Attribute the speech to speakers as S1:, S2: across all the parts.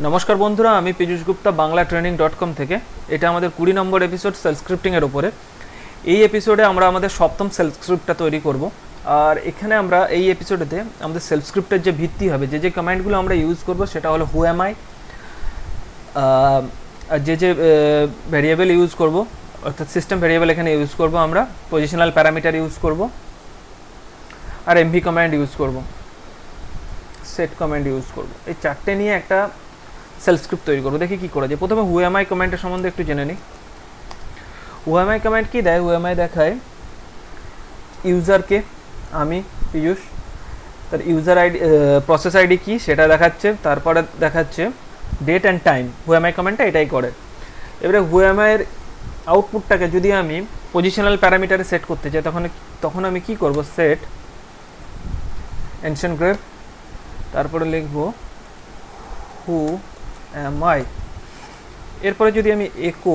S1: নমস্কার বন্ধুরা, আমি পীযূষ গুপ্তা banglatraining.com থেকে। এটা আমাদের 20 নম্বর এপিসোড সেলফ স্ক্রিপ্টিংয়ের উপরে। এই এপিসোডে আমরা আমাদের সপ্তম সেলফ স্ক্রিপ্টটা তৈরি করব। আর এখানে আমরা এই এপিসোডেতে আমাদের সেলফ স্ক্রিপ্টের যে ভিত্তি হবে, যে কমান্ডগুলো আমরা ইউজ করব সেটা হলো হু অ্যাম আই। আর যে ভ্যারিয়েবল ইউজ করব, অর্থাৎ সিস্টেম ভ্যারিয়েবল এখানে ইউজ করব, আমরা পজিশনাল প্যারামিটার ইউজ করব, আর এমভি কমান্ড ইউজ করব, সেট কমান্ড ইউজ করব। এই চারটে নিয়ে একটা সেলফ স্ক্রিপ্ট তৈরি করবো। দেখি কী করা যায়। প্রথমে হু অ্যাম আই কমান্ডের সম্বন্ধে একটু জেনে নিই। হু অ্যাম আই কমান্ড কী দেয়? হু অ্যাম আই দেখায় ইউজারকে, আমি পীযূষ, তার ইউজার আইডি, প্রসেস আইডি কী সেটা দেখাচ্ছে, তারপরে দেখাচ্ছে date and time. Who am I কমান্ডটা এটাই করে। এবারে হু অ্যাম আইয়ের আউটপুটটাকে যদি আমি পজিশনাল প্যারামিটারে সেট করতে চাই, তখন আমি কি করব? সেট এনশন গ্রেভ, তারপরে লিখব হু অ্যাম আই। এরপরে যদি আমি একো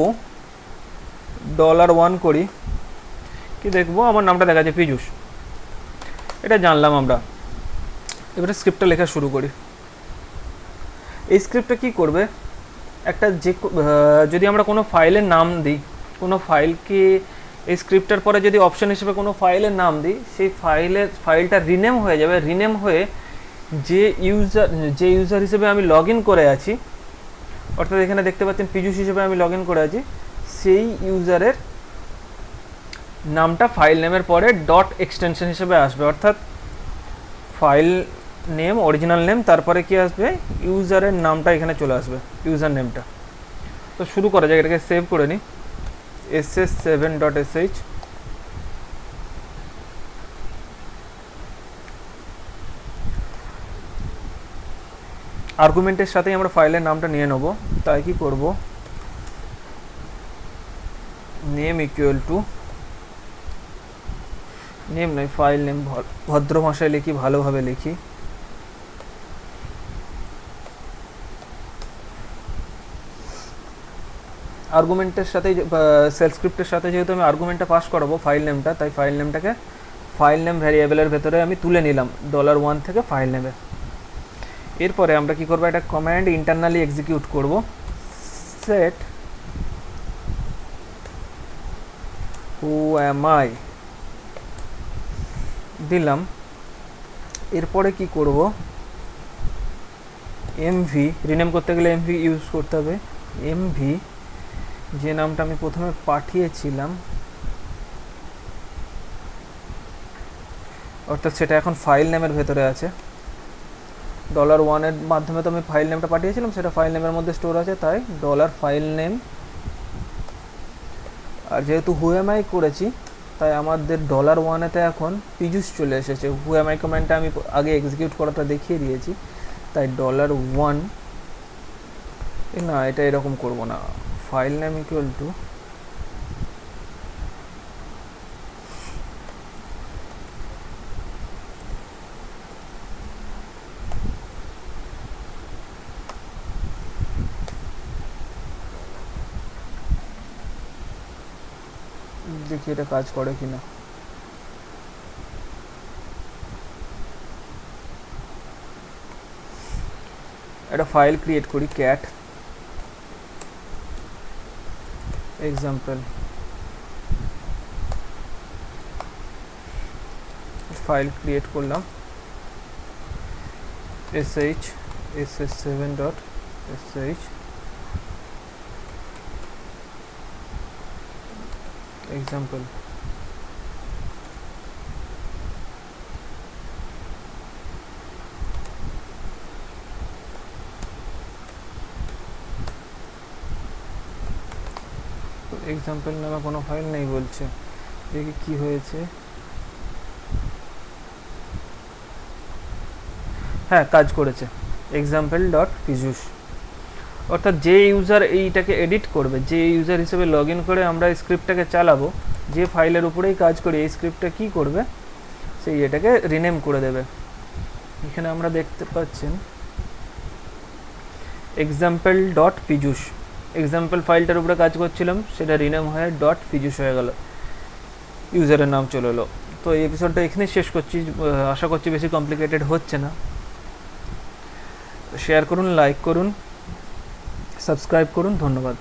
S1: $1 করি, কি দেখবো? আমার নামটা দেখা যায় পীযূষ, এটা জানলাম আমরা। এবারে স্ক্রিপ্টটা লেখা শুরু করি। এই স্ক্রিপ্টটা কি করবে? একটা যদি আমরা কোনো ফাইলের নাম দিই, কোনো ফাইলকে এই স্ক্রিপ্টের পরে যদি অপশন হিসেবে কোনো ফাইলের নাম দিই, সেই ফাইলটা রিনেম হয়ে যাবে। রিনেম হয়ে যে ইউজার হিসেবে আমি লগ ইন করে আছি, অর্থাৎ এখানে দেখতে পাচ্ছেন পীযূষ হিসেবে আমি লগ ইন করে আছি, সেই ইউজারের নামটা ফাইল নেমের পরে ডট এক্সটেনশন হিসেবে আসবে। অর্থাৎ ফাইল নেম, অরিজিনাল নেম, তারপরে কি আসবে? ইউজারের নামটা এখানে চলে আসবে, ইউজার নেমটা। তো শুরু করা যাক, এটাকে সেভ করে নিই। ss7.sh। আর্গুমেন্টের সাথেই আমরা ফাইলের নামটা নিয়ে নেব। তাই কি করব? নেম ইকুয়াল টু, নেম নয়, ফাইল নেম, ভদ্র ভাষায় লিখি, ভালোভাবে লিখি। আর্গুমেন্টের সাথে, সেলফ স্ক্রিপ্টের সাথে যেহেতু আমি আর্গুমেন্টটা পাস করাবো ফাইল নেমটা, তাই ফাইল নেমটাকে ফাইল নেম ভ্যারিয়েবলের ভেতরে আমি তুলে নিলাম $1 থেকে ফাইল নেমে। এরপরে আমরা কি করব? একটা কমান্ড ইন্টারনালি এক্সিকিউট করব, সেট হু অ্যাম আই দিলাম। এরপরে কি করব? এমভি, রিনেম করতে গেলে এমভি ইউজ করতে হবে। এমভি, যে নামটা আমি প্রথমে পাঠিয়েছিলাম, অর্থাৎ সেটা এখন ফাইল নেমের ভেতরে আছে। $1 মাধ্যমে তো আমি ফাইল নেমটা পাঠিয়েছিলাম, সেটা ফাইল নেমের মধ্যে স্টোর আছে, তাই ফাইল নেম। আর যেহেতু হু অ্যাম আই করেছি, তাই আমাদের $1 এখন পীযূষ চলে এসেছে। হু অ্যাম আই কমান্ডটা আমি আগে এক্সিকিউট করাটা দেখিয়ে দিয়েছি, তাই $1, না এটা এরকম করব না। ফাইল নেম ইকুয়াল টু, দেখি এটা কাজ করে কিনা। একটা ফাইল ক্রিয়েট করি, ক্যাট এক্সাম্পল। ফাইল ক্রিয়েট করলাম, ss7.sh এক্সাম্পল। এক্সাম্পল নামে কোনো ফাইল নেই বলছে, দেখি কি হয়েছে। হ্যাঁ, কাজ করেছে, example.piyush। অর্থাৎ যে ইউজার এইটাকে এডিট করবে, যে ইউজার হিসেবে লগ ইন করে আমরা স্ক্রিপ্টটাকে চালাবো, যে ফাইলের উপরেই কাজ করি, এই স্ক্রিপ্টটা কি করবে? সেই এটাকে রিনেম করে দেবে। এখানে আমরা দেখতে পাচ্ছেন example.piyush, এক্সাম্পল ফাইলটার উপরে কাজ করছিলাম, সেটা রিনেম হয়ে .piyush হয়ে গেল, ইউজারের নাম চলে এলো। তো এই এপিসোডটা এখানেই শেষ করছি। আশা করছি বেশি কমপ্লিকেটেড হচ্ছে না। শেয়ার করুন, লাইক করুন, সাবস্ক্রাইব করুন। ধন্যবাদ।